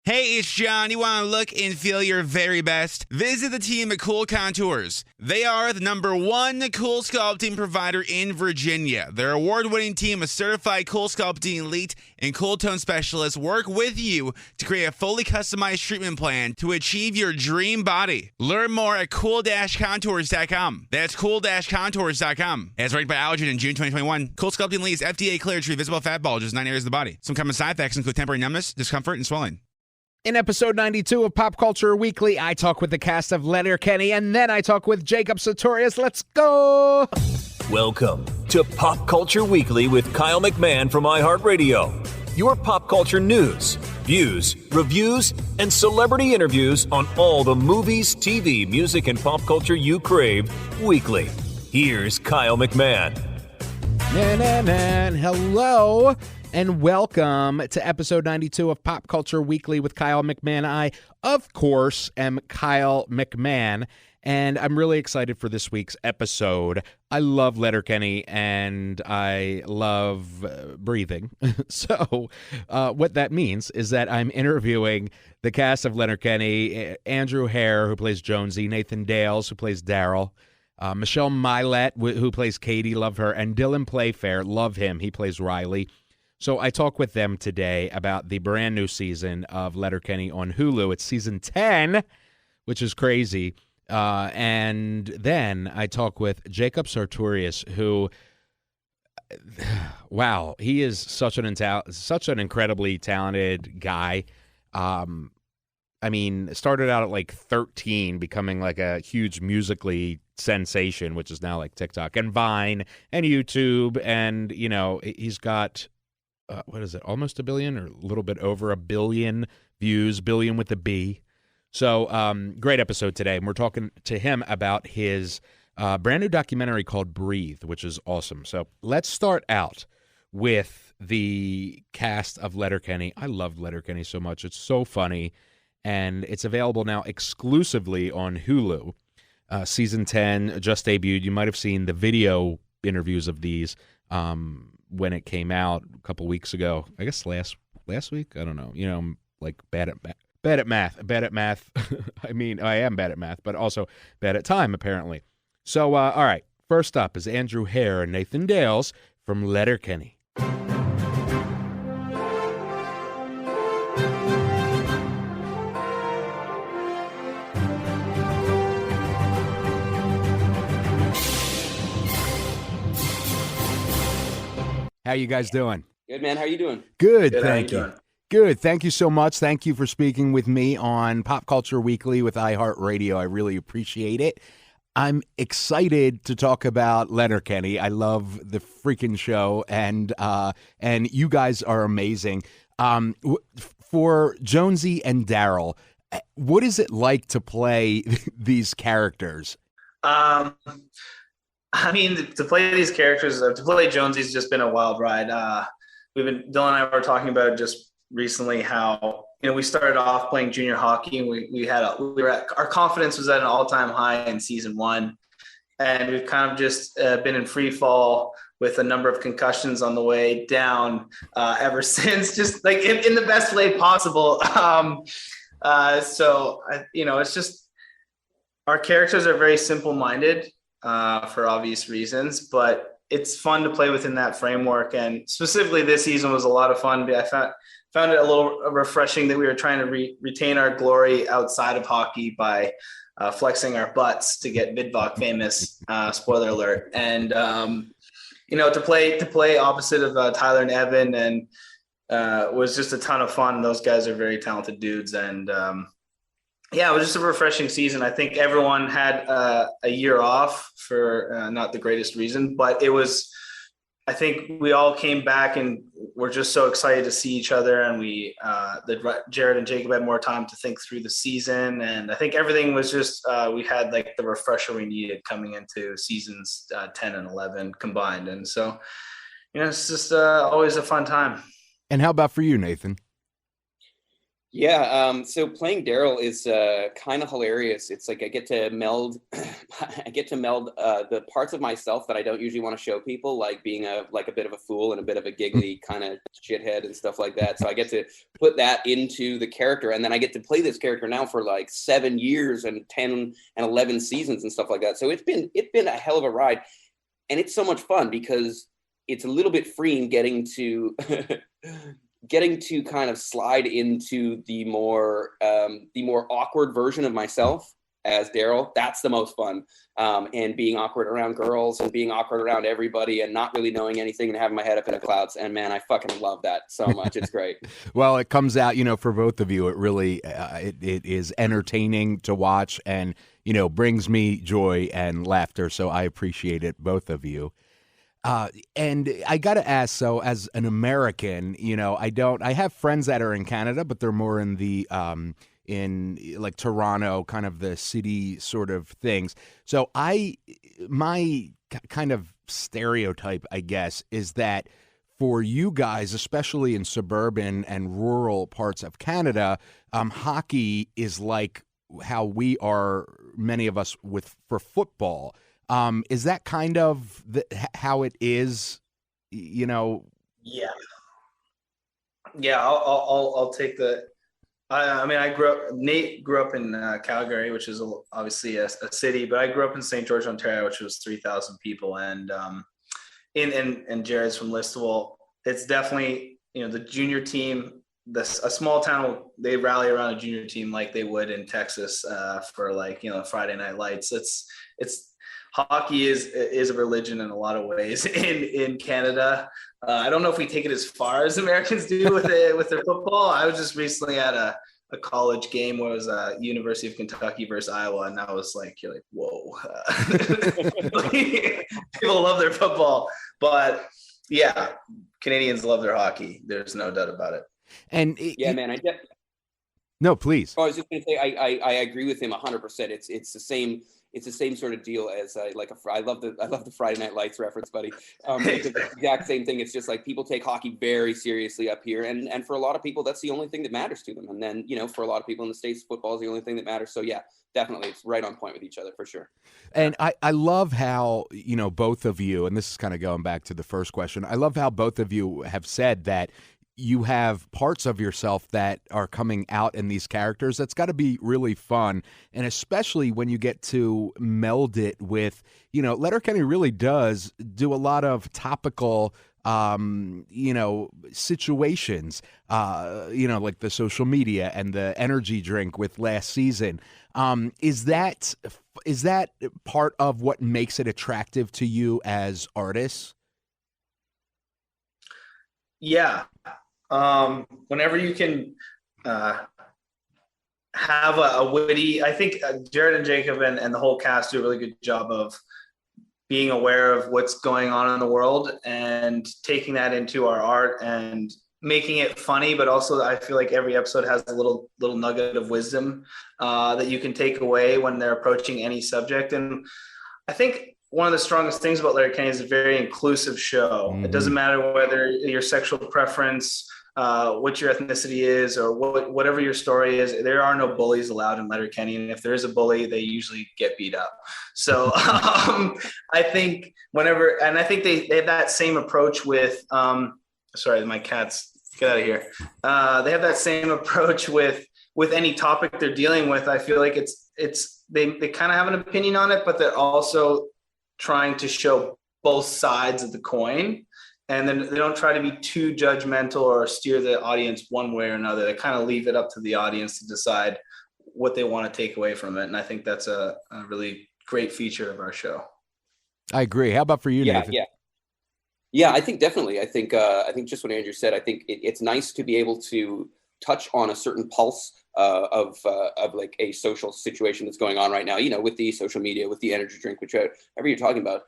Hey, it's John. You want to look and feel your very best? Visit the team at Cool Contours. They are the #1 cool sculpting provider in Virginia. Their award-winning team of certified cool sculpting elite and cool tone specialists work with you to create a fully customized treatment plan to achieve your dream body. Learn more at cool-contours.com. That's cool-contours.com. As ranked by Allergen in June 2021, Cool Sculpting Elite is FDA cleared to treat visible fat bulges in 9 areas of the body. Some common side effects include temporary numbness, discomfort, and swelling. In episode 92 of Pop Culture Weekly, I talk with the cast of Letterkenny, and then I talk with Jacob Sartorius. Let's go! Welcome to Pop Culture Weekly with Kyle McMahon from iHeartRadio. Your pop culture news, views, reviews, and celebrity interviews on all the movies, TV, music, and pop culture you crave weekly. Here's Kyle McMahon. Hello. And welcome to episode 92 of Pop Culture Weekly with Kyle McMahon. I, of course, am Kyle McMahon, and I'm really excited for this week's episode. I love Letterkenny, and I love breathing. So what that means is that I'm interviewing the cast of Letterkenny, Andrew Herr, who plays Jonesy, Nathan Dales, who plays Daryl, Michelle Mylett, who plays Katie, love her, and Dylan Playfair, love him, he plays Riley. So I talk with them today about the brand new season of Letterkenny on Hulu. It's season 10, which is crazy. And then I talk with Jacob Sartorius, who, wow, he is such an incredibly talented guy. I mean, started out at like 13, becoming like a huge musically sensation, which is now like TikTok and Vine and YouTube. And, you know, he's got... what is it, almost a billion or a little bit over a billion views, billion with a B. So great episode today. And we're talking to him about his brand new documentary called Breathe, which is awesome. So let's start out with the cast of Letterkenny. I love Letterkenny so much. It's so funny. And it's available now exclusively on Hulu. Season 10 just debuted. You might have seen the video interviews of these when it came out a couple weeks ago. I guess last week. I don't know. You know, I'm like bad at math. I mean, I am bad at math, but also bad at time apparently. So, all right. First up is Andrew Herr and Nathan Dales from Letterkenny. How you guys doing? Good, man. How you doing? Good, thank you. Good. Thank you so much. Thank you for speaking with me on Pop Culture Weekly with iHeartRadio. I really appreciate it. I'm excited to talk about Letterkenny. I love the freaking show, and you guys are amazing. For Jonesy and Daryl, what is it like to play these characters? I mean, to play these characters, to play Jonesy's just been a wild ride. Dylan and I were talking about just recently how, you know, we started off playing junior hockey, and our confidence was at an all-time high in season 1, and we've kind of just been in free fall with a number of concussions on the way down ever since, just like in the best way possible. So you know, it's just our characters are very simple-minded. For obvious reasons, but it's fun to play within that framework. And specifically this season was a lot of fun. I found it a little refreshing that we were trying to retain our glory outside of hockey by flexing our butts to get VidVoc famous, spoiler alert. And, you know, to play opposite of Tyler and Evan and was just a ton of fun. Those guys are very talented dudes. And, yeah, it was just a refreshing season. I think everyone had a year off for not the greatest reason, but it was, I think we all came back and we're just so excited to see each other. And Jared and Jacob had more time to think through the season. And I think everything was just, we had like the refresher we needed coming into seasons 10 and 11 combined. And so, you know, it's just always a fun time. And how about for you, Nathan? Yeah, so playing Daryl is kind of hilarious. It's like I get to meld, the parts of myself that I don't usually want to show people, like being a bit of a fool and a bit of a giggly kind of shithead and stuff like that. So I get to put that into the character, and then I get to play this character now for like 7 years and 10 and 11 seasons and stuff like that. So it's been a hell of a ride, and it's so much fun because it's a little bit freeing getting to kind of slide into the more awkward version of myself as Daryl. That's the most fun. And being awkward around girls and being awkward around everybody and not really knowing anything and having my head up in the clouds. And man, I fucking love that so much. It's great. Well, it comes out, for both of you, it really, it is entertaining to watch and, brings me joy and laughter. So I appreciate it, both of you. And I got to ask, so as an American, I have friends that are in Canada, but they're more in the, in like Toronto, kind of the city sort of things. So my kind of stereotype, I guess, is that for you guys, especially in suburban and rural parts of Canada, hockey is like how we are, many of us, for football. Is that kind of how it is, Yeah. Yeah, I'll take the. Nate grew up in Calgary, which is obviously a city, but I grew up in St. George, Ontario, which was 3,000 people, and Jared's from Listowel. It's definitely the junior team. A small town, they rally around a junior team like they would in Texas for Friday Night Lights. It's hockey is a religion in a lot of ways in Canada. I don't know if we take it as far as Americans do with their football. I was just recently at a college game where it was University of Kentucky versus Iowa, and I was like, you're like, whoa. People love their football, but yeah, Canadians love their hockey. There's no doubt about it. And man, no, please. Oh, I was just going to say, I agree with him 100%. It's the same. It's the same sort of deal as I love the Friday Night Lights reference, buddy. It's the exact same thing. It's just like people take hockey very seriously up here, and for a lot of people, that's the only thing that matters to them. And then for a lot of people in the States, football is the only thing that matters. So yeah, definitely, it's right on point with each other for sure. And I love how both of you, and this is kind of going back to the first question. I love how both of you have said that you have parts of yourself that are coming out in these characters. That's got to be really fun. And especially when you get to meld it with, Letterkenny really does do a lot of topical, situations, like the social media and the energy drink with last season. Is that part of what makes it attractive to you as artists? Yeah. Whenever you can have a witty, I think Jared and Jacob and the whole cast do a really good job of being aware of what's going on in the world and taking that into our art and making it funny, but also I feel like every episode has a little nugget of wisdom that you can take away when they're approaching any subject. And I think one of the strongest things about Letterkenny is a very inclusive show. Mm-hmm. It doesn't matter whether your sexual preference, what your ethnicity is, or whatever your story is. There are no bullies allowed in Letterkenny, and if there is a bully, they usually get beat up. So I think they have that same approach with. Sorry, my cats, get out of here. They have that same approach with any topic they're dealing with. I feel like they kind of have an opinion on it, but they're also trying to show both sides of the coin. And then they don't try to be too judgmental or steer the audience one way or another. They kind of leave it up to the audience to decide what they want to take away from it. And I think that's a really great feature of our show. I agree. How about for you, Nathan? Yeah, I think definitely. I think just what Andrew said, I think it's nice to be able to touch on a certain pulse of like a social situation that's going on right now, with the social media, with the energy drink, whichever you're talking about.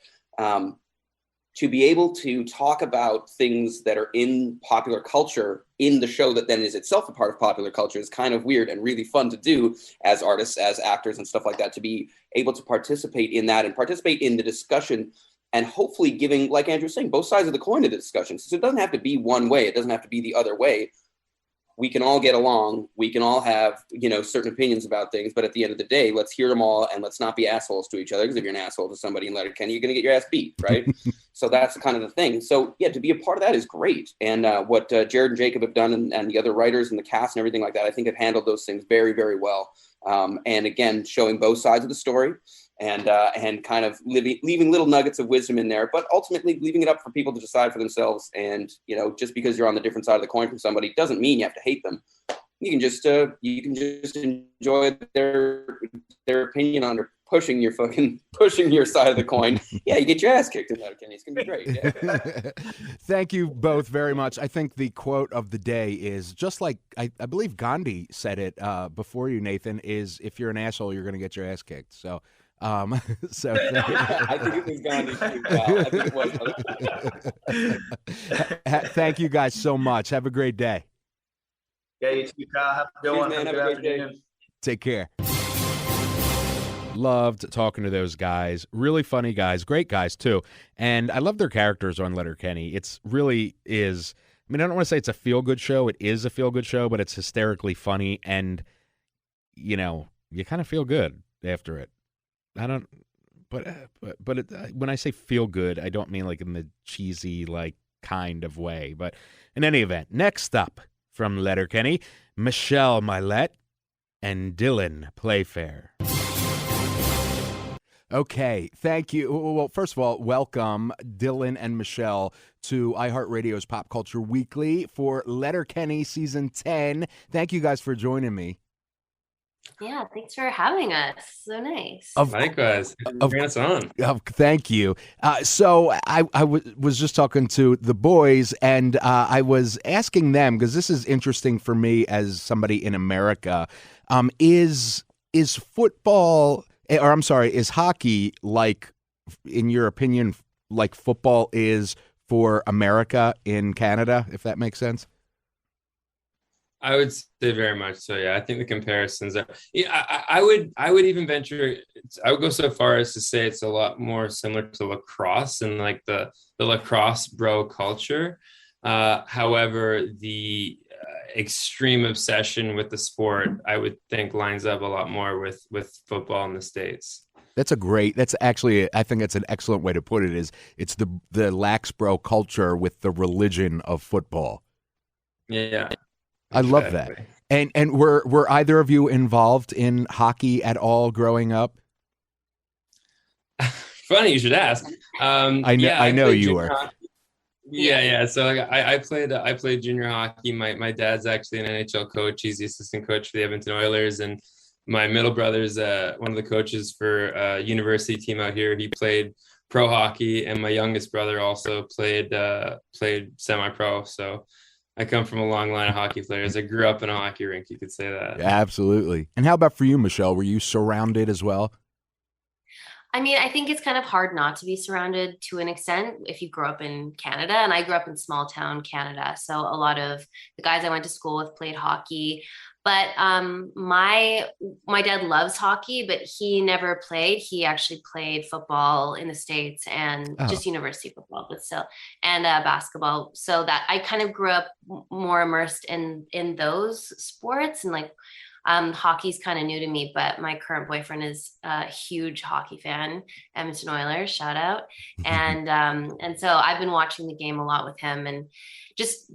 To be able to talk about things that are in popular culture in the show that then is itself a part of popular culture is kind of weird and really fun to do as artists, as actors and stuff like that, to be able to participate in that and participate in the discussion and hopefully giving, like Andrew was saying, both sides of the coin of the discussion. So it doesn't have to be one way. It doesn't have to be the other way. we can all get along. We can all have, certain opinions about things. But at the end of the day, let's hear them all and let's not be assholes to each other. Because if you're an asshole to somebody in Letterkenny, you're going to get your ass beat, right? So that's kind of the thing. So, yeah, to be a part of that is great. And what Jared and Jacob have done and the other writers and the cast and everything like that, I think have handled those things very, very well. And again, showing both sides of the story. And kind of leaving little nuggets of wisdom in there, but ultimately leaving it up for people to decide for themselves. And, just because you're on the different side of the coin from somebody doesn't mean you have to hate them. You can just enjoy their opinion on pushing your side of the coin. Yeah, you get your ass kicked in Letterkenny. It's going to be great. Yeah. Thank you both very much. I think the quote of the day is just like, I believe Gandhi said it before you, Nathan, is if you're an asshole, you're going to get your ass kicked. So I think it was Gandhi too. I think it was. Thank you guys so much. Have a great day. Yeah, you too, Kyle. Have a good one. Man, have a great day. Take care. Loved talking to those guys. Really funny guys. Great guys, too. And I love their characters on Letterkenny. It's really is. I mean, I don't want to say it's a feel-good show. It is a feel-good show, but it's hysterically funny. And, you kind of feel good after it. I don't, but when I say feel good, I don't mean like in the cheesy, like kind of way. But in any event, next up from Letterkenny, Mylett and Dylan Playfair. Okay, thank you. Well, first of all, welcome Dylan and Michelle to iHeartRadio's Pop Culture Weekly for Letterkenny Season 10. Thank you guys for joining me. Yeah, thanks for having us. So nice. Likewise. Bring us on. Thank you. So I was just talking to the boys, and I was asking them, because this is interesting for me as somebody in America, is football, or I'm sorry, is hockey like, in your opinion, like football is for America in Canada, if that makes sense? I would say very much so. Yeah, I think the comparisons are. Yeah, I would even venture. I would go so far as to say it's a lot more similar to lacrosse and like the lacrosse bro culture. However, the extreme obsession with the sport, I would think, lines up a lot more with football in the States. That's actually, I think that's an excellent way to put it. It's the lax bro culture with the religion of football. Yeah. I love that. And were either of you involved in hockey at all growing up? Funny you should ask. I know you were. Yeah. So I played junior hockey. My dad's actually an NHL coach. He's the assistant coach for the Edmonton Oilers, and my middle brother's one of the coaches for a university team out here. He played pro hockey, and my youngest brother also played semi-pro. So I come from a long line of hockey players. I grew up in a hockey rink, you could say that. Absolutely. And how about for you, Michelle? Were you surrounded as well? I mean, I think it's kind of hard not to be surrounded to an extent if you grow up in Canada. And I grew up in small town Canada. So a lot of the guys I went to school with played hockey. But my dad loves hockey, but he never played. He actually played football in the States and just university football, but still, and basketball. So that I kind of grew up more immersed in those sports, and like hockey's kind of new to me. But my current boyfriend is a huge hockey fan, Edmonton Oilers, shout out, and so I've been watching the game a lot with him, and just.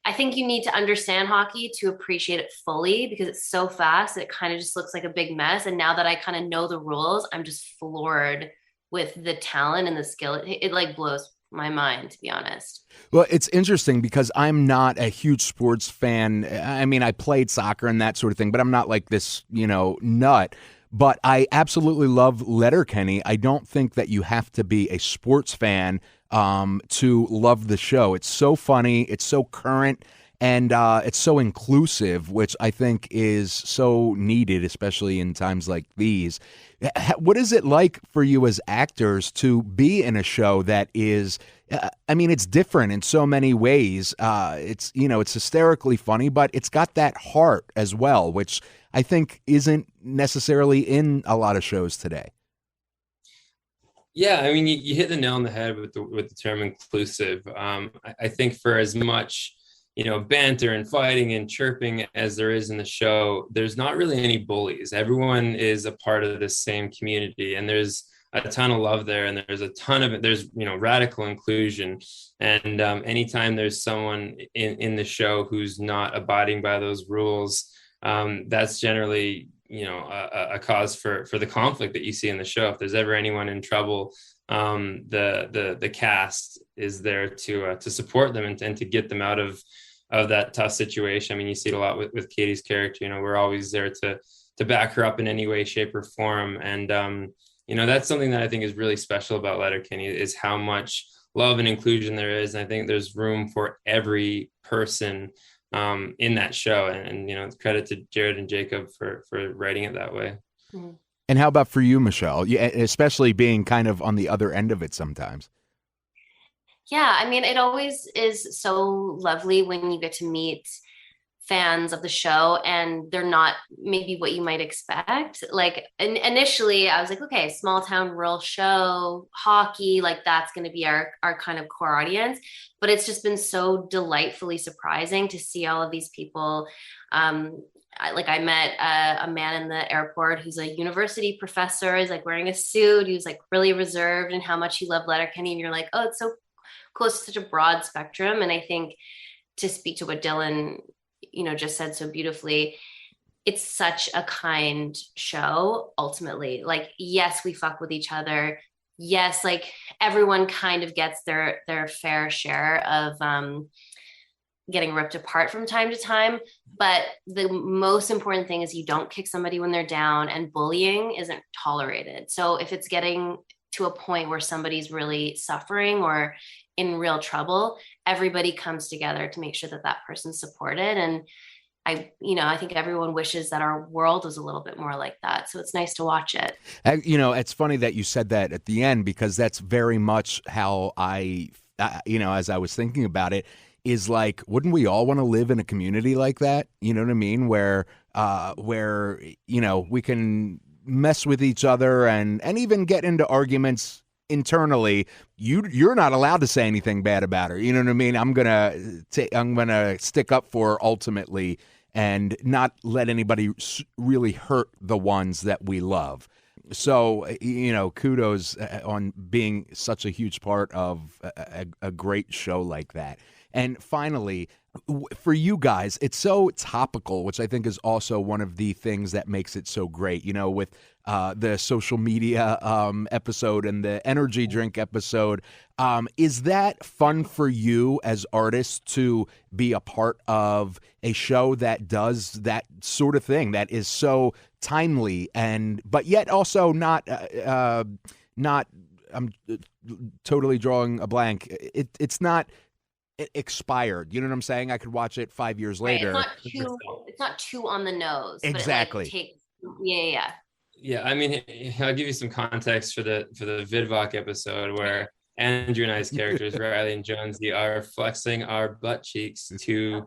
I think you need to understand hockey to appreciate it fully because it's so fast. It kind of just looks like a big mess. And now that I kind of know the rules, I'm just floored with the talent and the skill. It like blows my mind, to be honest. Well, it's interesting because I'm not a huge sports fan. I mean, I played soccer and that sort of thing, but I'm not like this, nut. But I absolutely love Letterkenny. I don't think that you have to be a sports fan to love the show. It's so funny, it's so current, and it's so inclusive, which I think is so needed, especially in times like these. What is it like for you as actors to be in a show that is, it's different in so many ways. It's hysterically funny, but it's got that heart as well, which I think isn't necessarily in a lot of shows today. Yeah, I mean, you hit the nail on the head with the term inclusive. I think for as much banter and fighting and chirping as there is in the show, there's not really any bullies. Everyone is a part of the same community, and there's a ton of love there, and there's a ton of it. There's radical inclusion, and anytime there's someone in the show who's not abiding by those rules, that's generally a cause for the conflict that you see in the show. If there's ever anyone in trouble, the cast is there to support them and to get them out of that tough situation. I mean, you see it a lot with Katie's character. We're always there to back her up in any way, shape, or form. And that's something that I think is really special about Letterkenny, is how much love and inclusion there is. And I think there's room for every person in that show. And credit to Jared and Jacob for writing it that way. Mm-hmm. And how about for you, Michelle? Especially being kind of on the other end of it sometimes. Yeah, I mean, it always is so lovely when you get to meet fans of the show and they're not maybe what you might expect. Like initially I was like, okay, small town rural show, hockey, like that's going to be our kind of core audience. But it's just been so delightfully surprising to see all of these people. I met a man in the airport who's a university professor. He's like wearing a suit. He was like really reserved and how much he loved Letterkenny. And you're like, oh, it's so close to such a broad spectrum. And I think, to speak to what Dylan just said so beautifully, it's such a kind show ultimately. Like, yes, we fuck with each other. Yes, like everyone kind of gets their fair share of getting ripped apart from time to time. But the most important thing is you don't kick somebody when they're down, and bullying isn't tolerated. So if it's getting to a point where somebody's really suffering or in real trouble, everybody comes together to make sure that that person's supported. And I think everyone wishes that our world was a little bit more like that. So it's nice to watch it. It's funny that you said that at the end, because that's very much how as I was thinking about it, is like, wouldn't we all want to live in a community like that? You know what I mean? Where we can mess with each other and even get into arguments internally. You're not allowed to say anything bad about her. You know what I mean? I'm gonna stick up for her ultimately, and not let anybody really hurt the ones that we love. So kudos on being such a huge part of a great show like that. And finally, for you guys, it's so topical, which I think is also one of the things that makes it so great, with the social media episode and the energy drink episode. Is that fun for you as artists to be a part of a show that does that sort of thing, that is so timely but yet also not I'm totally drawing a blank. It's not expired. You know what I'm saying? I could watch it 5 years later. It's not too on the nose. Exactly. But it takes, Yeah, I mean, I'll give you some context for the VidVoc episode where Andrew and I's characters, Riley and Jonesy, are flexing our butt cheeks to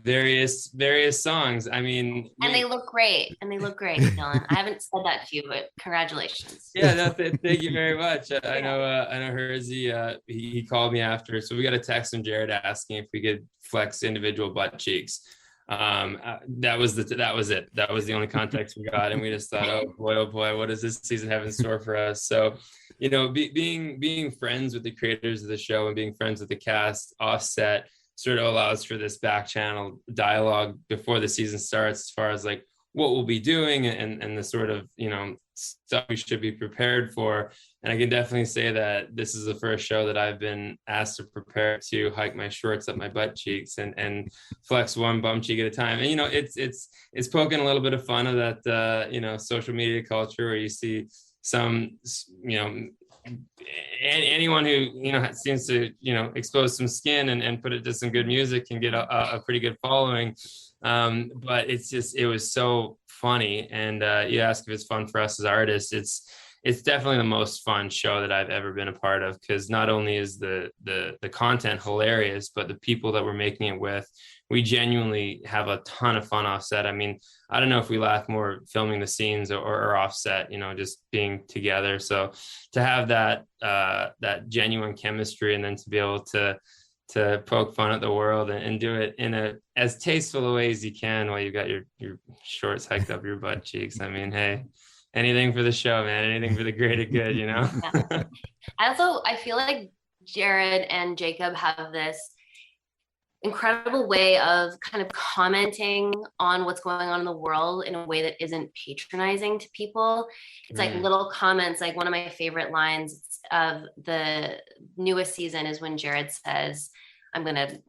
various songs. I mean, and they look great. Dylan. I haven't said that to you, but congratulations. Yeah, no, thank you very much. I know Hersey, he called me after, so we got a text from Jared asking if we could flex individual butt cheeks. That was it. That was the only context we got, and we just thought, oh boy, what does this season have in store for us? So, being friends with the creators of the show and being friends with the cast offset sort of allows for this back channel dialogue before the season starts, as far as like what we'll be doing and the sort of stuff we should be prepared for. And I can definitely say that this is the first show that I've been asked to prepare to hike my shorts up my butt cheeks and flex one bum cheek at a time. And it's poking a little bit of fun of that social media culture where you see some anyone who seems to expose some skin and put it to some good music can get a pretty good following. But it was so funny. And you ask if it's fun for us as artists. It's definitely the most fun show that I've ever been a part of, because not only is the content hilarious, but the people that we're making it with, we genuinely have a ton of fun offset. I mean, I don't know if we laugh more filming the scenes or offset, just being together. So to have that genuine chemistry, and then to be able to to poke fun at the world and do it in a as tasteful a way as you can while you got your shorts hiked up your butt cheeks. I mean, hey, anything for the show, man. Anything for the greater good, you know? Yeah. I feel like Jared and Jacob have this incredible way of kind of commenting on what's going on in the world in a way that isn't patronizing to people. It's like little comments. Like one of my favorite lines of the newest season is when Jared says, I'm going to,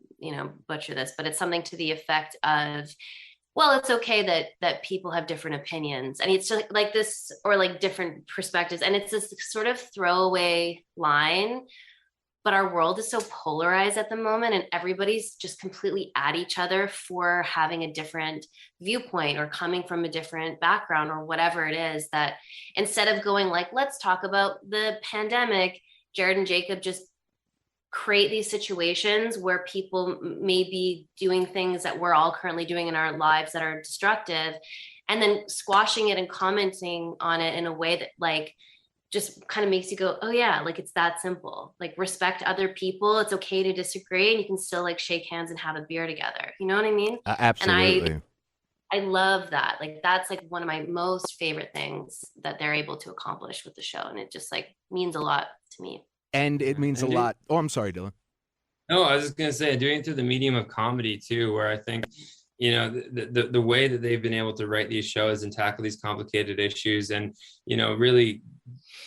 butcher this, but it's something to the effect of, well, it's okay that people have different opinions. And it's just like this, or like different perspectives. And it's this sort of throwaway line, but our world is so polarized at the moment, and everybody's just completely at each other for having a different viewpoint or coming from a different background or whatever it is, that instead of going like, let's talk about the pandemic, Jared and Jacob just create these situations where people may be doing things that we're all currently doing in our lives that are destructive, and then squashing it and commenting on it in a way that like just kind of makes you go, oh yeah, like it's that simple. Like respect other people. It's okay to disagree, and you can still like shake hands and have a beer together. You know what I mean? Absolutely. And I love that. Like that's like one of my most favorite things that they're able to accomplish with the show. And it just like means a lot to me. And it means a lot. Oh, I'm sorry, Dylan. No, I was just going to say, doing it through the medium of comedy too, where I think, the way that they've been able to write these shows and tackle these complicated issues and, really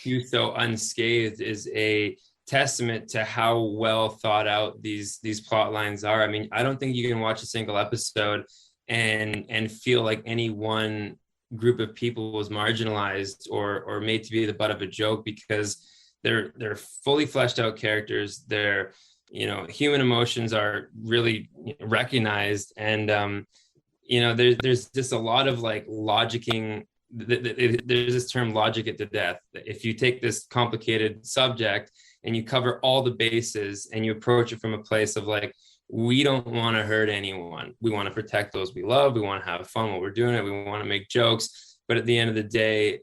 do so unscathed is a testament to how well thought out these plot lines are. I mean, I don't think you can watch a single episode and feel like any one group of people was marginalized or made to be the butt of a joke, because they're fully fleshed out characters. They're, human emotions are really recognized, and there's just a lot of like logicking. There's this term, logic it to death. If you take this complicated subject and you cover all the bases and you approach it from a place of like, we don't want to hurt anyone. We want to protect those we love. We want to have fun while we're doing it. We want to make jokes. But at the end of the day,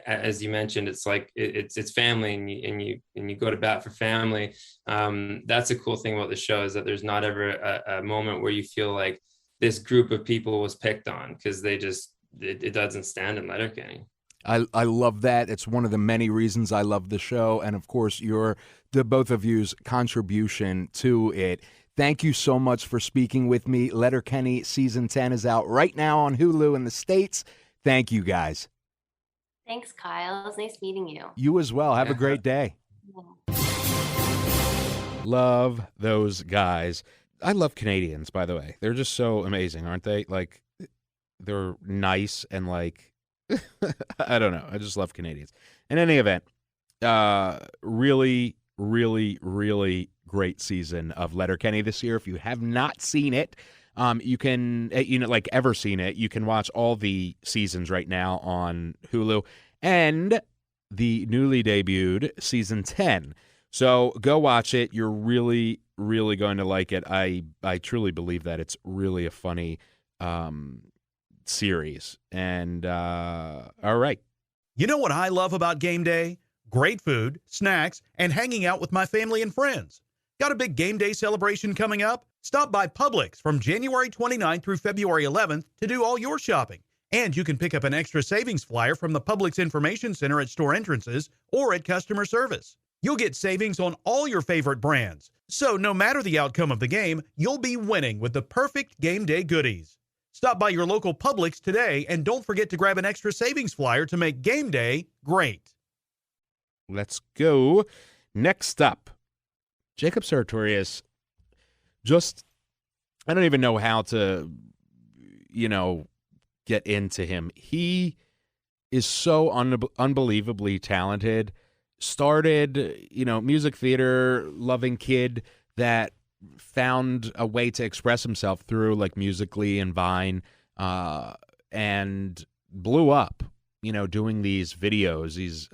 as you mentioned, it's like it's family, and you go to bat for family. That's a cool thing about the show, is that there's not ever a moment where you feel like this group of people was picked on, because it doesn't stand in Letterkenny. I love that. It's one of the many reasons I love the show, and of course the both of you's contribution to it. Thank you so much for speaking with me. Letterkenny season 10 is out right now on Hulu in the States. Thank you, guys. Thanks, Kyle. It was nice meeting you. You as well. Have a great day. Love those guys. I love Canadians, by the way. They're just so amazing, aren't they? Like, they're nice and like, I don't know. I just love Canadians. In any event, really, really, really great season of Letterkenny this year. If you have not seen it, you can, like ever seen it, you can watch all the seasons right now on Hulu and the newly debuted season 10. So go watch it. You're really, really going to like it. I truly believe that it's really a funny series. And all right. You know what I love about game day? Great food, snacks, and hanging out with my family and friends. Got a big game day celebration coming up? Stop by Publix from January 29th through February 11th to do all your shopping. And you can pick up an extra savings flyer from the Publix Information Center at store entrances or at customer service. You'll get savings on all your favorite brands. So no matter the outcome of the game, you'll be winning with the perfect game day goodies. Stop by your local Publix today, and don't forget to grab an extra savings flyer to make game day great. Let's go. Next up, Jacob Sartorius. Just, I don't even know how to, get into him. He is so unbelievably talented. Started, music theater loving kid that found a way to express himself through like Musical.ly and Vine, and blew up, doing these videos, these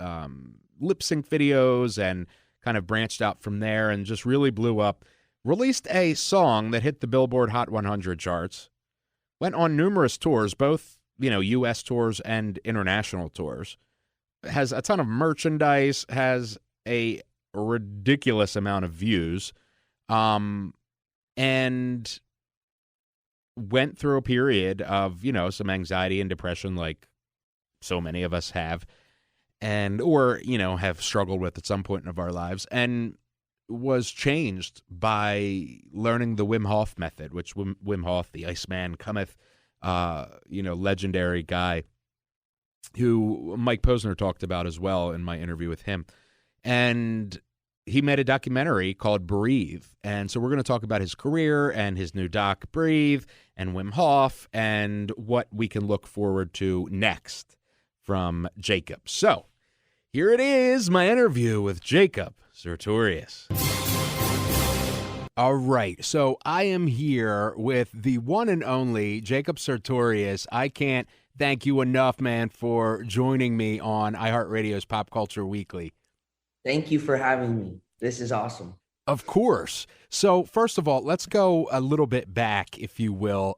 lip sync videos, and kind of branched out from there and just really blew up. Released a song that hit the Billboard Hot 100 charts, went on numerous tours, both, U.S. tours and international tours, has a ton of merchandise, has a ridiculous amount of views, and went through a period of, some anxiety and depression like so many of us have, or have struggled with at some point of our lives, and was changed by learning the Wim Hof method, which Wim Hof, the Iceman, cometh, legendary guy who Mike Posner talked about as well in my interview with him. And he made a documentary called Breathe. And so we're going to talk about his career and his new doc, Breathe, and Wim Hof, and what we can look forward to next from Jacob. So here it is, my interview with Jacob Sartorius. All right, so I am here with the one and only Jacob Sartorius. I can't thank you enough, man, for joining me on iHeartRadio's Pop Culture Weekly. Thank you for having me. This is awesome. Of course. So first of all, let's go a little bit back, if you will.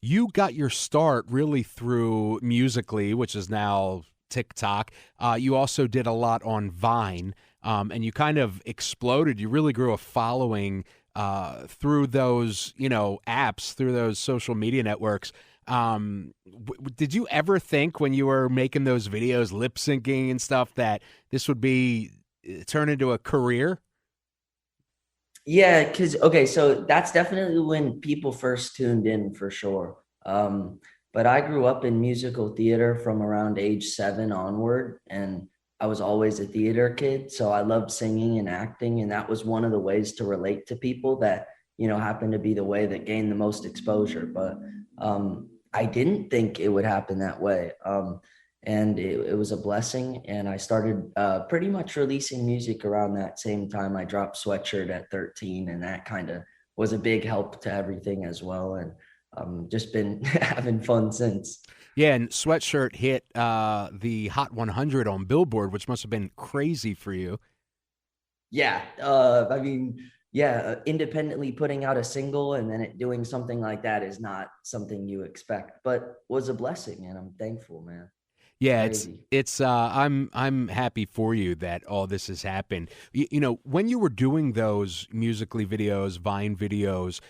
You got your start really through Musical.ly, which is now TikTok. You also did a lot on Vine, and you kind of exploded. You really grew a following through those, apps, through those social media networks. Did you ever think when you were making those videos, lip syncing and stuff, that this would turn into a career? Yeah, so that's definitely when people first tuned in for sure. But I grew up in musical theater from around age 7 onward, and I was always a theater kid. So I loved singing and acting, and that was one of the ways to relate to people that, happened to be the way that gained the most exposure. But I didn't think it would happen that way. And it was a blessing. And I started pretty much releasing music around that same time. I dropped Sweatshirt at 13, and that kind of was a big help to everything as well. And just been having fun since. Yeah, and Sweatshirt hit the Hot 100 on Billboard, which must have been crazy for you. Yeah, independently putting out a single and then doing something like that is not something you expect, but was a blessing, and I'm thankful, man. Yeah, it's I'm happy for you that all this has happened. When you were doing those Musical.ly videos, Vine videos,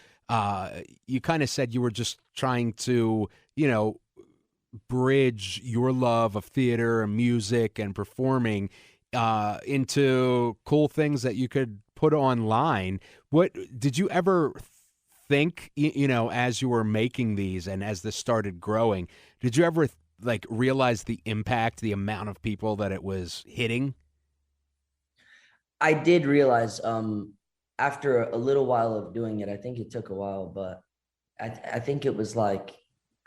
you kind of said you were just trying to, bridge your love of theater and music and performing into cool things that you could put online. What did you ever think, as you were making these and as this started growing, did you ever realize the impact, the amount of people that it was hitting? I did realize after a little while of doing it. I think it took a while, but I think it was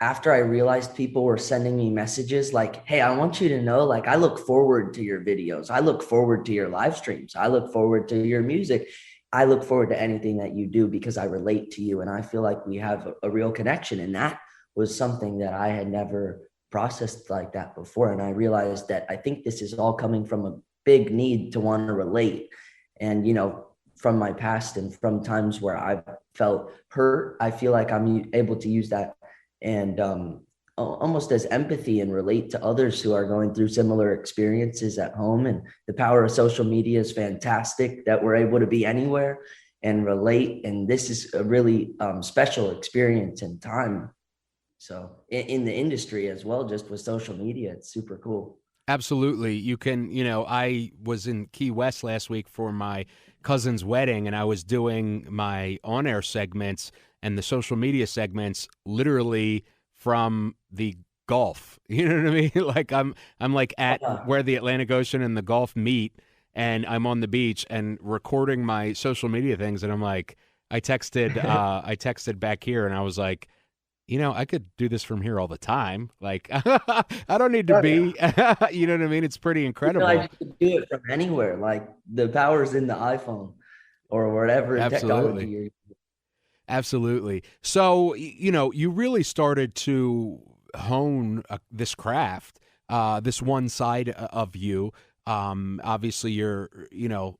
after I realized people were sending me messages like, hey, I want you to know, I look forward to your videos. I look forward to your live streams. I look forward to your music. I look forward to anything that you do because I relate to you. And I feel like we have a real connection. And that was something that I had never processed like that before. And I realized that I think this is all coming from a big need to want to relate. And, from my past and from times where I've felt hurt, I feel like I'm able to use that and almost as empathy and relate to others who are going through similar experiences at home. And the power of social media is fantastic that we're able to be anywhere and relate. And this is a really special experience and time. So in the industry as well, just with social media, it's super cool. Absolutely. You can, I was in Key West last week for my cousin's wedding, and I was doing my on-air segments and the social media segments literally from the Gulf. You know what I mean? I'm at where the Atlantic Ocean and the Gulf meet, and I'm on the beach and recording my social media things. And I texted back here, and I was like, I could do this from here all the time. I don't need to be, you know what I mean? It's pretty incredible. You could do it from anywhere. The power's in the iPhone or whatever technology you're using. Absolutely. So, you really started to hone this craft, this one side of you. Obviously you're,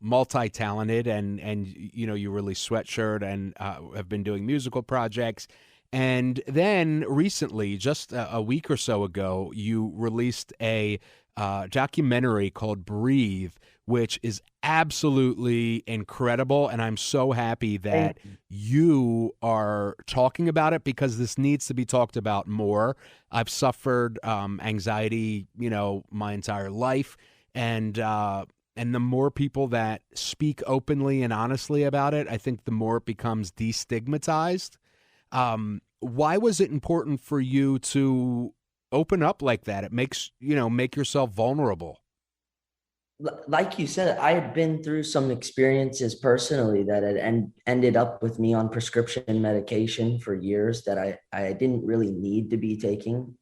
multi-talented and you release Sweatshirt and have been doing musical projects. And then recently, just a week or so ago, you released a documentary called Breathe, which is absolutely incredible. And I'm so happy that you are talking about it, because this needs to be talked about more. I've suffered anxiety, my entire life. And the more people that speak openly and honestly about it, I think the more it becomes destigmatized. Why was it important for you to open up like that? It makes, make yourself vulnerable. Like you said, I had been through some experiences personally that had ended up with me on prescription medication for years that I didn't really need to be taking.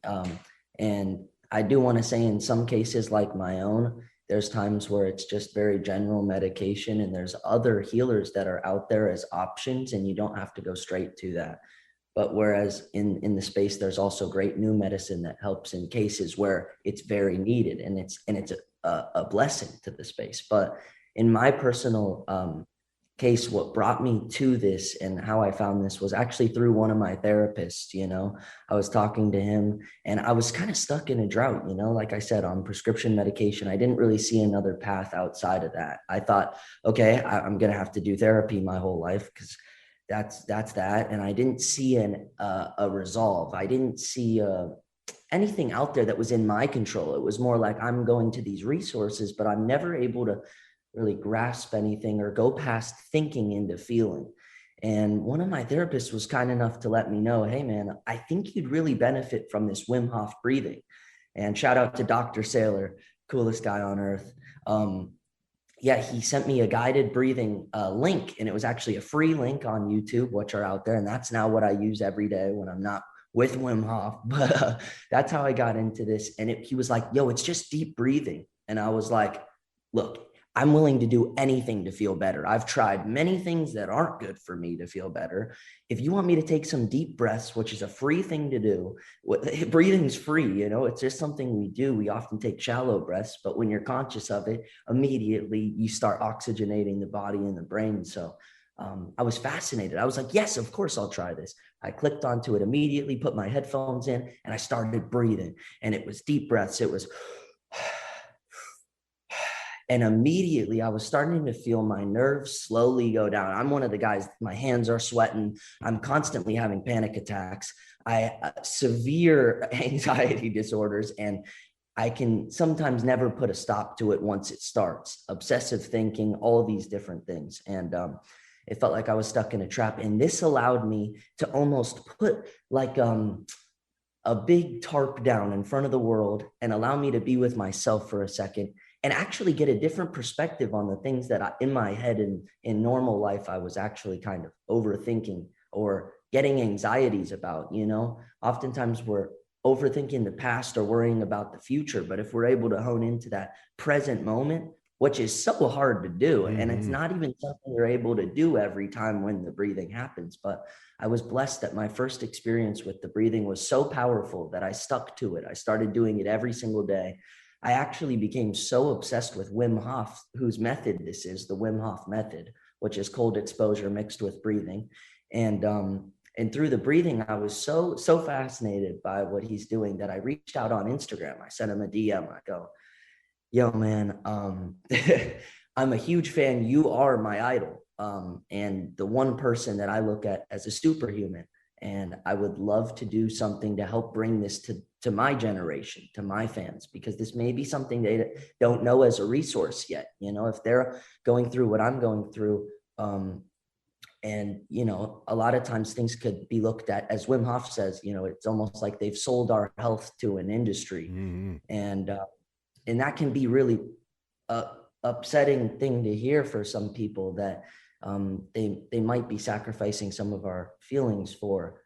And I do want to say, in some cases like my own, there's times where it's just very general medication, and there's other healers that are out there as options, and you don't have to go straight to that. But whereas in the space, there's also great new medicine that helps in cases where it's very needed, and it's a blessing to the space. But in my personal case, what brought me to this and how I found this was actually through one of my therapists. I was talking to him, and I was kind of stuck in a drought, like I said, on prescription medication. I didn't really see another path outside of that. I thought, okay, I'm going to have to do therapy my whole life, because that's that. And I didn't see a resolve. I didn't see anything out there that was in my control. It was more like, I'm going to these resources, but I'm never able to really grasp anything or go past thinking into feeling. And one of my therapists was kind enough to let me know, hey man, I think you'd really benefit from this Wim Hof breathing. And shout out to Dr. Saylor, coolest guy on earth. He sent me a guided breathing link, and it was actually a free link on YouTube, which are out there. And that's now what I use every day when I'm not with Wim Hof. But that's how I got into this. And he was like, yo, it's just deep breathing. And I was like, look, I'm willing to do anything to feel better. I've tried many things that aren't good for me to feel better. If you want me to take some deep breaths, which is a free thing to do, breathing's free, it's just something we do. We often take shallow breaths, but when you're conscious of it, immediately you start oxygenating the body and the brain. So I was fascinated. I was like, yes, of course I'll try this. I clicked onto it immediately, put my headphones in, and I started breathing. And it was deep breaths. It was... And immediately I was starting to feel my nerves slowly go down. I'm one of the guys, my hands are sweating. I'm constantly having panic attacks. I severe anxiety disorders, and I can sometimes never put a stop to it once it starts. Obsessive thinking, all of these different things. And it felt like I was stuck in a trap. And this allowed me to almost put like a big tarp down in front of the world and allow me to be with myself for a second, and actually get a different perspective on the things that in my head and in normal life, I was actually kind of overthinking or getting anxieties about. Oftentimes we're overthinking the past or worrying about the future. But if we're able to hone into that present moment, which is so hard to do, and it's not even something you're able to do every time when the breathing happens. But I was blessed that my first experience with the breathing was so powerful that I stuck to it. I started doing it every single day. I actually became so obsessed with Wim Hof, whose method this is, the Wim Hof method, which is cold exposure mixed with breathing. And through the breathing, I was so fascinated by what he's doing that I reached out on Instagram. I sent him a DM. I go, yo, man, I'm a huge fan. You are my idol. And the one person that I look at as a superhuman. And I would love to do something to help bring this to my generation, to my fans, because this may be something they don't know as a resource yet. If they're going through what I'm going through, and, a lot of times things could be looked at, as Wim Hof says, it's almost like they've sold our health to an industry. And that can be really upsetting thing to hear for some people, that they might be sacrificing some of our feelings for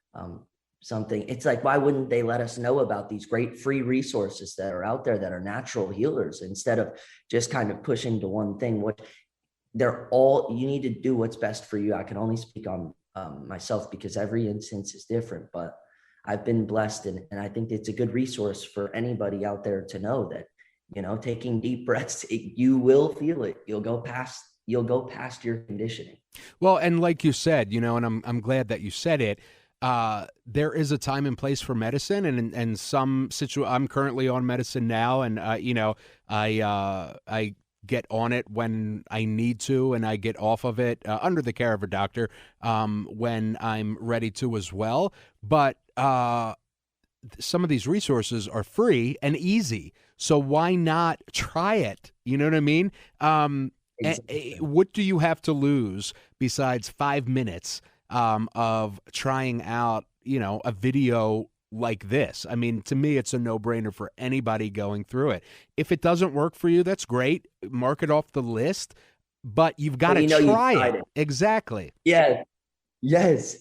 something. It's like, why wouldn't they let us know about these great free resources that are out there that are natural healers, instead of just kind of pushing to one thing, which you need to do what's best for you. I can only speak on myself, because every instance is different, but I've been blessed. And I think it's a good resource for anybody out there to know that, taking deep breaths, you will feel it. You'll go past your conditioning. Well, and like you said, and I'm glad that you said it. There is a time and place for medicine, and some I'm currently on medicine now, and I get on it when I need to, and I get off of it under the care of a doctor when I'm ready to as well. But some of these resources are free and easy, so why not try it? You know what I mean? What do you have to lose besides 5 minutes of trying out, a video like this? I mean, to me, it's a no-brainer for anybody going through it. If it doesn't work for you, that's great. Mark it off the list, but you've got to try it. Exactly. Yeah. Yes.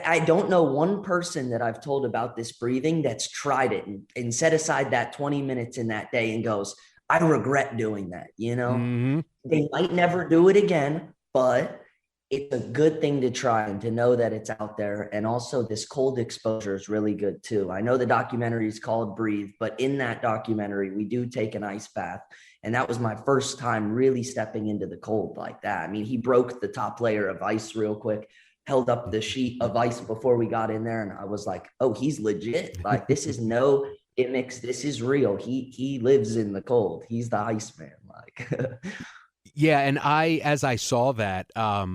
I don't know one person that I've told about this breathing that's tried it and set aside that 20 minutes in that day and goes, I regret doing that. Mm-hmm. They might never do it again, but it's a good thing to try and to know that it's out there. And also this cold exposure is really good too. I know the documentary is called Breathe, but in that documentary, we do take an ice bath. And that was my first time really stepping into the cold like that. I mean, he broke the top layer of ice real quick, held up the sheet of ice before we got in there. And I was like, oh, he's legit. Like, this is no gimmicks. This is real. He lives in the cold. He's the Iceman. Like, yeah. And as I saw that, I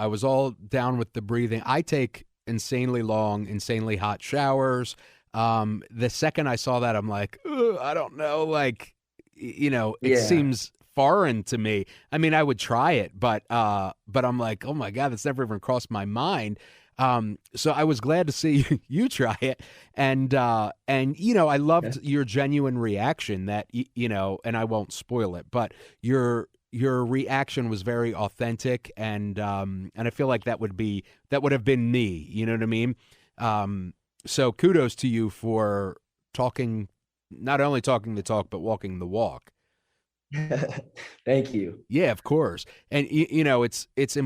was all down with the breathing. I take insanely long, insanely hot showers. The second I saw that, I'm like, I don't know. Like, it seems foreign to me. I mean, I would try it, but I'm like, oh my God, that's never even crossed my mind. So I was glad to see you try it. And I loved your genuine reaction that, and I won't spoil it, but your reaction was very authentic. And I feel like that would have been me, you know what I mean? So kudos to you for not only talking the talk, but walking the walk. Thank you. Yeah, of course. And it's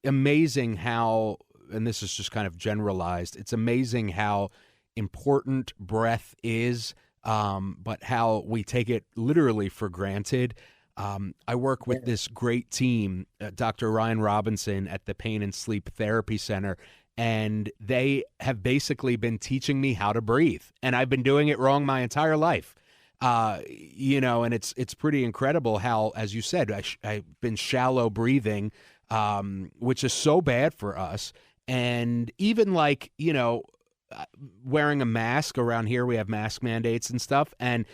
amazing how, and this is just kind of generalized, it's amazing how important breath is, but how we take it literally for granted. I work with this great team, Dr. Ryan Robinson at the Pain and Sleep Therapy Center, and they have basically been teaching me how to breathe, and I've been doing it wrong my entire life. And it's pretty incredible how, as you said, I've been shallow breathing, which is so bad for us. And even like, wearing a mask around here, we have mask mandates and stuff. And,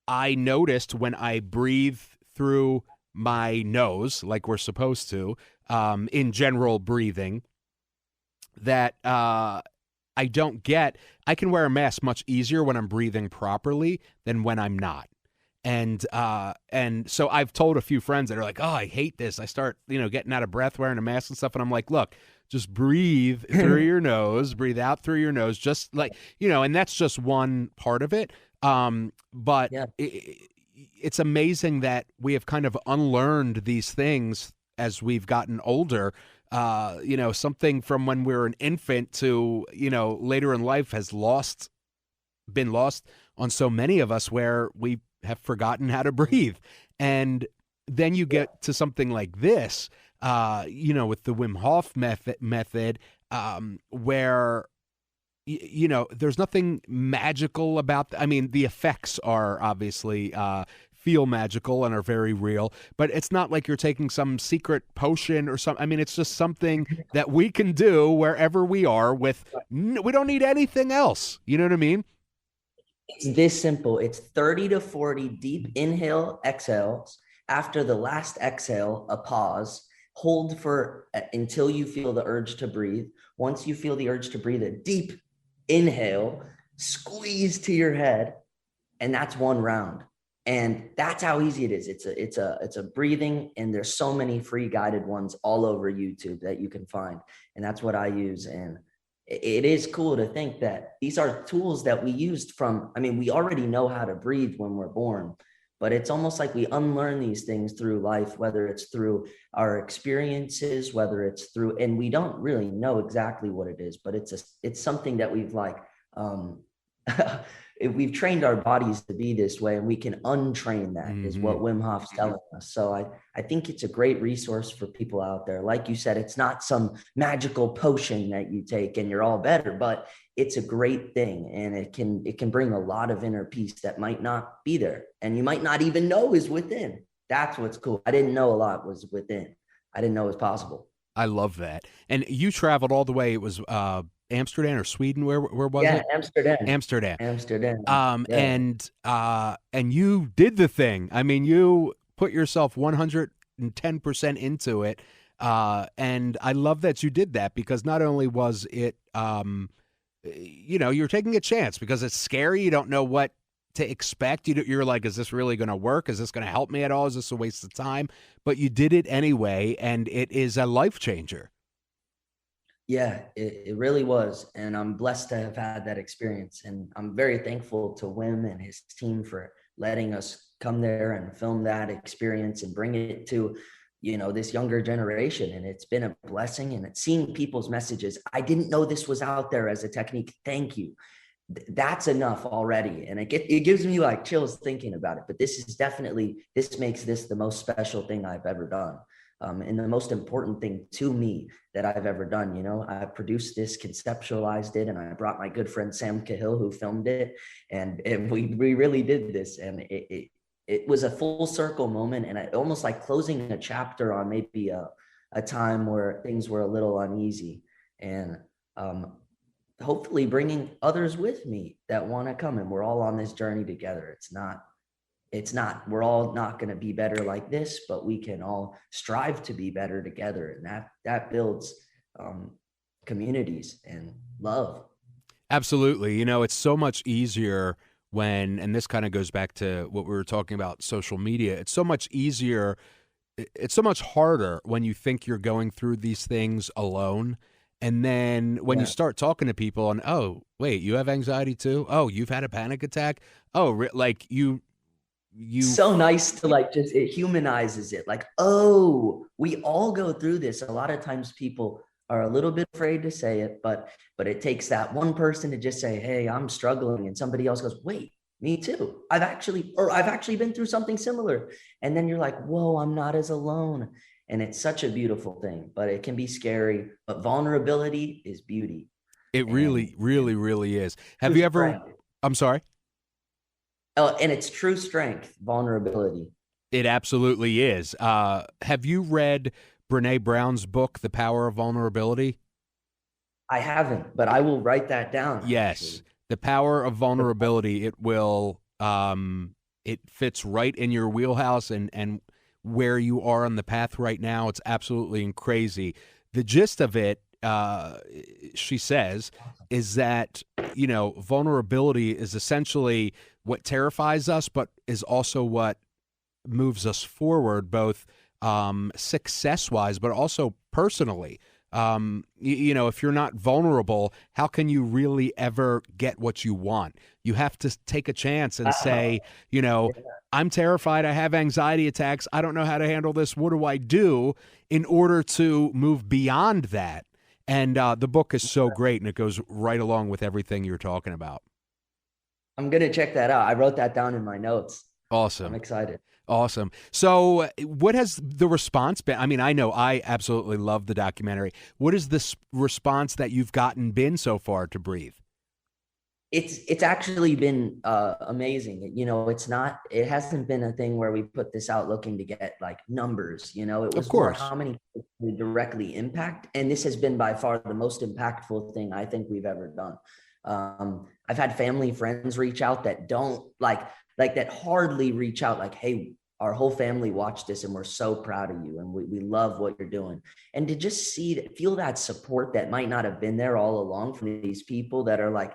I noticed when I breathe through my nose, like we're supposed to, in general breathing, that, I can wear a mask much easier when I'm breathing properly than when I'm not. And so I've told a few friends that are like, oh, I hate this. I start, getting out of breath wearing a mask and stuff. And I'm like, look, just breathe through your nose, breathe out through your nose, just like, and that's just one part of it. But it's amazing that we have kind of unlearned these things as we've gotten older. Something from when we were an infant to, later in life has been lost on so many of us, where we have forgotten how to breathe. And then you get to something like this, with the Wim Hof method, where, there's nothing magical about, the effects are obviously, feel magical and are very real, but it's not like you're taking some secret potion or something. It's just something that we can do wherever we are we don't need anything else. You know what I mean? It's this simple. It's 30 to 40 deep inhale, exhales. After the last exhale, a pause, hold until you feel the urge to breathe. Once you feel the urge to breathe, a deep inhale, squeeze to your head. And that's one round. And that's how easy it is. It's a breathing, and there's so many free guided ones all over YouTube that you can find. And that's what I use. And it is cool to think that these are tools that we used we already know how to breathe when we're born, but it's almost like we unlearn these things through life, whether it's through our experiences, whether it's through, and we don't really know exactly what it is, but it's something that we've we've trained our bodies to be this way, and we can untrain that, is what Wim Hof's telling us. So I think it's a great resource for people out there. Like you said, it's not some magical potion that you take and you're all better, but it's a great thing, and it can bring a lot of inner peace that might not be there, and you might not even know is within. That's what's cool. I didn't know a lot was within. I didn't know it was possible. I love that. And you traveled all the way. It was Amsterdam or Sweden? Where was it? Yeah, Amsterdam. Yeah. And you did the thing. I mean, you put yourself 110% into it. And I love that you did that, because not only was it, you're taking a chance because it's scary. You don't know what to expect. You're like, is this really going to work? Is this going to help me at all? Is this a waste of time? But you did it anyway, and it is a life changer. Yeah, it really was. And I'm blessed to have had that experience. And I'm very thankful to Wim and his team for letting us come there and film that experience and bring it to, this younger generation. And it's been a blessing. And it's seeing people's messages. I didn't know this was out there as a technique. Thank you. That's enough already. And it gives me like chills thinking about it. But this makes this the most special thing I've ever done. And the most important thing to me that I've ever done. I produced this, conceptualized it, and I brought my good friend Sam Cahill, who filmed it, and we really did this, and it was a full circle moment, and almost like closing a chapter on maybe a time where things were a little uneasy, and hopefully bringing others with me that want to come, and we're all on this journey together. We're all not going to be better like this, but we can all strive to be better together. And that builds communities and love. Absolutely. It's so much easier and this kind of goes back to what we were talking about, social media. It's so much easier. It's so much harder when you think you're going through these things alone. And then when you start talking to people and, oh, wait, you have anxiety too? Oh, you've had a panic attack? Oh, like you so nice to it humanizes it. Like, oh, we all go through this. A lot of times people are a little bit afraid to say it, but it takes that one person to just say, hey, I'm struggling. And somebody else goes, wait, me too. I've actually been through something similar. And then you're like, whoa, I'm not as alone. And it's such a beautiful thing, but it can be scary. But vulnerability is beauty. It really, really, really is. Have you ever, I'm sorry? And it's true strength, vulnerability. It absolutely is. Have you read Brené Brown's book, The Power of Vulnerability? I haven't, but I will write that down. Yes. Actually. The Power of Vulnerability. It will, it fits right in your wheelhouse and where you are on the path right now. It's absolutely crazy. The gist of it, she says, is that, vulnerability is essentially what terrifies us, but is also what moves us forward, both success-wise, but also personally. If you're not vulnerable, how can you really ever get what you want? You have to take a chance and say, I'm terrified. I have anxiety attacks. I don't know how to handle this. What do I do in order to move beyond that? And the book is so great, and it goes right along with everything you're talking about. I'm going to check that out. I wrote that down in my notes. Awesome. I'm excited. Awesome. So what has the response been? I mean, I know I absolutely love the documentary. What is the response that you've gotten been so far to Breathe? It's actually been amazing. It hasn't been a thing where we put this out looking to get like numbers, it was more how many people we directly impact. And this has been by far the most impactful thing I think we've ever done. I've had family, friends reach out that don't like that hardly reach out like, hey, our whole family watched this and we're so proud of you. And we love what you're doing. And to just feel that support that might not have been there all along from these people that are like,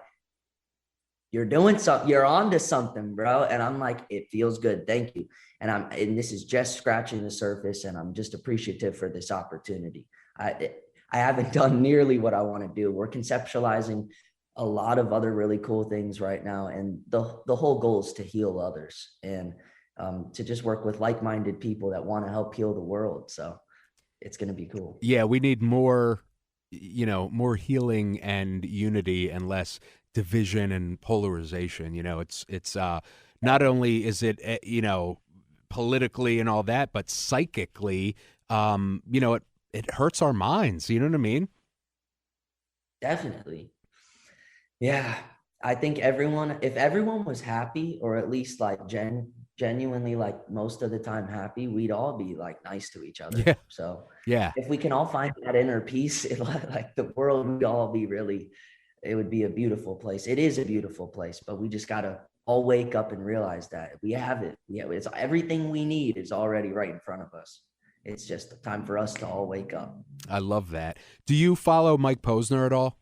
you're doing something, you're onto something, bro. And I'm like, it feels good. Thank you. And this is just scratching the surface. And I'm just appreciative for this opportunity. I haven't done nearly what I want to do. We're conceptualizing a lot of other really cool things right now. And the whole goal is to heal others and to just work with like-minded people that want to help heal the world. So it's going to be cool. Yeah, we need more healing and unity and less division and polarization. It's not only is it politically and all that, but psychically, it hurts our minds. You know what I mean? Definitely. Yeah. I think if everyone was happy, or at least like genuinely like most of the time happy, we'd all be like nice to each other. Yeah. So yeah, if we can all find that inner peace, like the world would all be it would be a beautiful place. It is a beautiful place, but we just got to all wake up and realize that we have it. Yeah. It's everything we need is already right in front of us. It's just time for us to all wake up. I love that. Do you follow Mike Posner at all?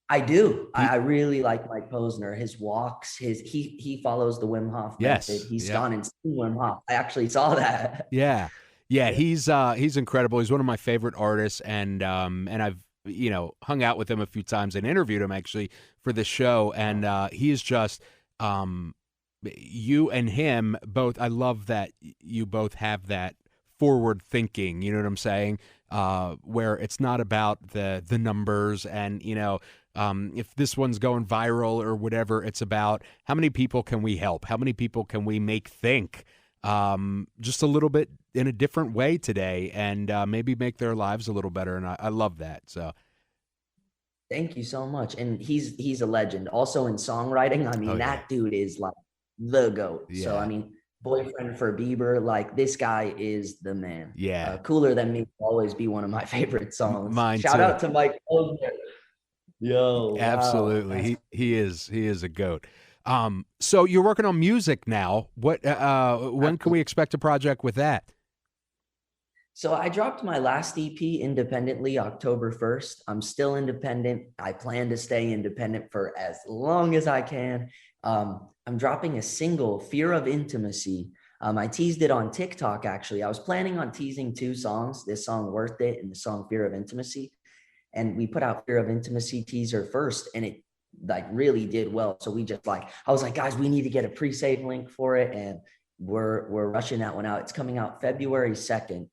I do. I really like Mike Posner. His walks, he follows the Wim Hof method. He's gone and seen Wim Hof. I actually saw that. Yeah. He's incredible. He's one of my favorite artists, and I've hung out with him a few times and interviewed him actually for the show, and he is just you and him both. I love that you both have that forward thinking, you know what I'm saying? Where it's not about the numbers and, if this one's going viral or whatever, it's about how many people can we help? How many people can we make think just a little bit in a different way today, and maybe make their lives a little better. And I love that. So thank you so much. And he's a legend also in songwriting. I mean, that dude is like the GOAT. Yeah. So, I mean, Boyfriend for Bieber, like this guy is the man. Yeah. Cooler Than Me will always be one of my favorite songs. Mine Shout too. out to Mike Posner. Yo. Absolutely. Wow. He is a GOAT. So you're working on music now. What when can we expect a project with that? So I dropped my last EP independently October 1st. I'm still independent. I plan to stay independent for as long as I can. I'm dropping a single, Fear of Intimacy. I teased it on TikTok, actually. I was planning on teasing 2 songs, this song Worth It and the song Fear of Intimacy. And we put out Fear of Intimacy teaser first, and it like really did well. So we just I was like, guys, we need to get a pre-save link for it. And we're rushing that one out. It's coming out February 2nd.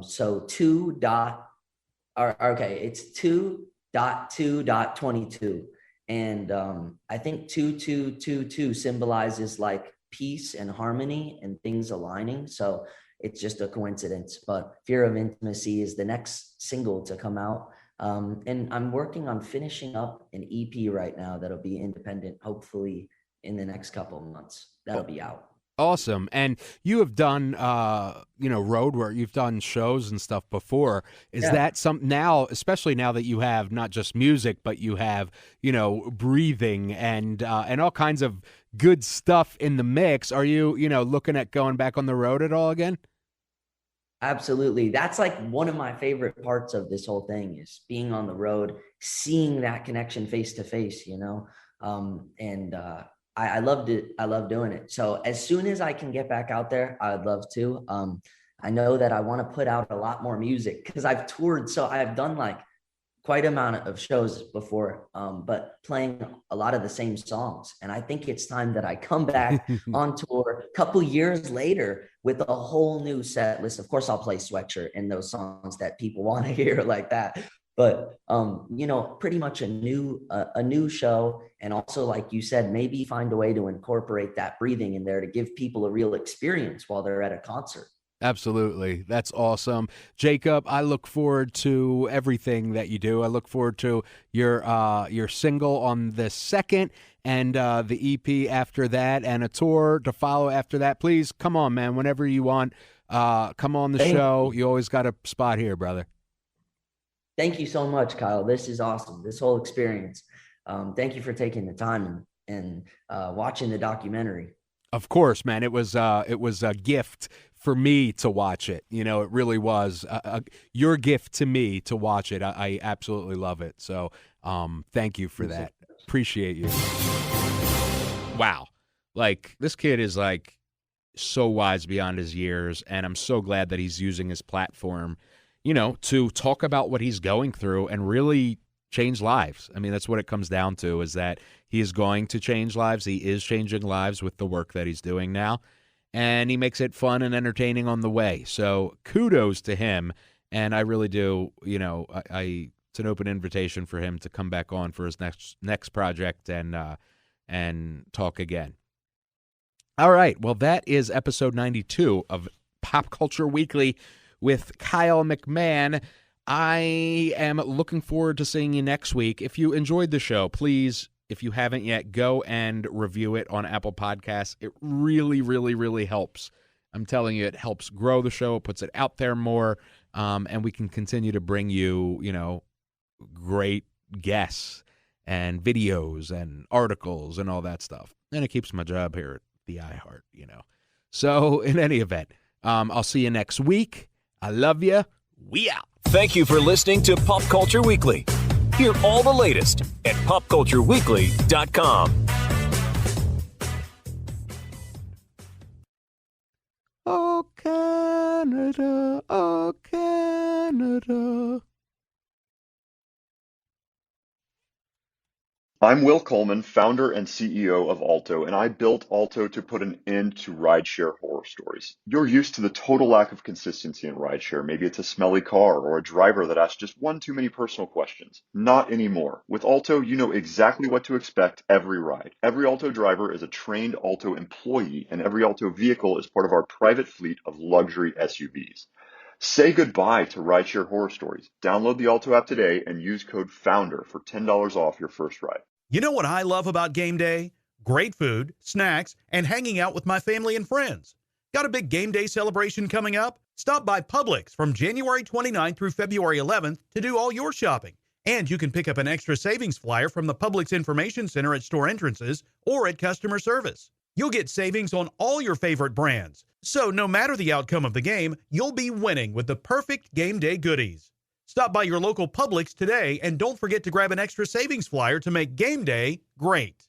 So it's 2.2.22. And I think 2222 symbolizes like peace and harmony and things aligning. So it's just a coincidence, but Fear of Intimacy is the next single to come out. And I'm working on finishing up an EP right now that'll be independent, hopefully in the next couple of months. That'll be out. Awesome. And you have done, road work. You've done shows and stuff before. Is that something now, especially now that you have not just music, but you have, breathing and all kinds of good stuff in the mix. Are you, looking at going back on the road at all again? Absolutely. That's like one of my favorite parts of this whole thing is being on the road, seeing that connection face to face, I loved it. I love doing it. So as soon as I can get back out there, I'd love to. I know that I want to put out a lot more music because I've toured. So I've done like quite amount of shows before, but playing a lot of the same songs. And I think it's time that I come back on tour a couple years later with a whole new set list. Of course, I'll play Sweatshirt and those songs that people want to hear like that. But, pretty much a new show. And also, like you said, maybe find a way to incorporate that breathing in there to give people a real experience while they're at a concert. Absolutely. That's awesome. Jacob, I look forward to everything that you do. I look forward to your single on the 2nd and the EP after that and a tour to follow after that. Please come on, man, whenever you want. Come on the show. You always got a spot here, brother. Thank you so much, Kyle. This is awesome. This whole experience. Thank you for taking the time and watching the documentary. Of course, man. It was a gift for me to watch it. It really was your gift to me to watch it. I absolutely love it. So thank you for that. Appreciate you. Wow. Like this kid is like so wise beyond his years. And I'm so glad that he's using his platform to talk about what he's going through and really change lives. I mean, that's what it comes down to, is that he is going to change lives. He is changing lives with the work that he's doing now, and he makes it fun and entertaining on the way. So kudos to him. And I really do, I it's an open invitation for him to come back on for his next project and talk again. All right, well, that is episode 92 of Pop Culture Weekly with Kyle McMahon. I am looking forward to seeing you next week. If you enjoyed the show, please, if you haven't yet, go and review it on Apple Podcasts. It really, really, really helps. I'm telling you, it helps grow the show, puts it out there more, and we can continue to bring you, great guests and videos and articles and all that stuff. And it keeps my job here at the iHeart, So in any event, I'll see you next week. I love you. We out. Thank you for listening to Pop Culture Weekly. Hear all the latest at popcultureweekly.com. Oh, Canada, oh, Canada. I'm Will Coleman, founder and CEO of Alto, and I built Alto to put an end to rideshare horror stories. You're used to the total lack of consistency in rideshare. Maybe it's a smelly car or a driver that asks just one too many personal questions. Not anymore. With Alto, you know exactly what to expect every ride. Every Alto driver is a trained Alto employee, and every Alto vehicle is part of our private fleet of luxury SUVs. Say goodbye to rideshare horror stories. Download the Alto app today and use code FOUNDER for $10 off your first ride. You know what I love about game day? Great food, snacks, and hanging out with my family and friends. Got a big game day celebration coming up? Stop by Publix from January 29th through February 11th to do all your shopping. And you can pick up an extra savings flyer from the Publix Information Center at store entrances or at customer service. You'll get savings on all your favorite brands. So no matter the outcome of the game, you'll be winning with the perfect game day goodies. Stop by your local Publix today and don't forget to grab an extra savings flyer to make game day great.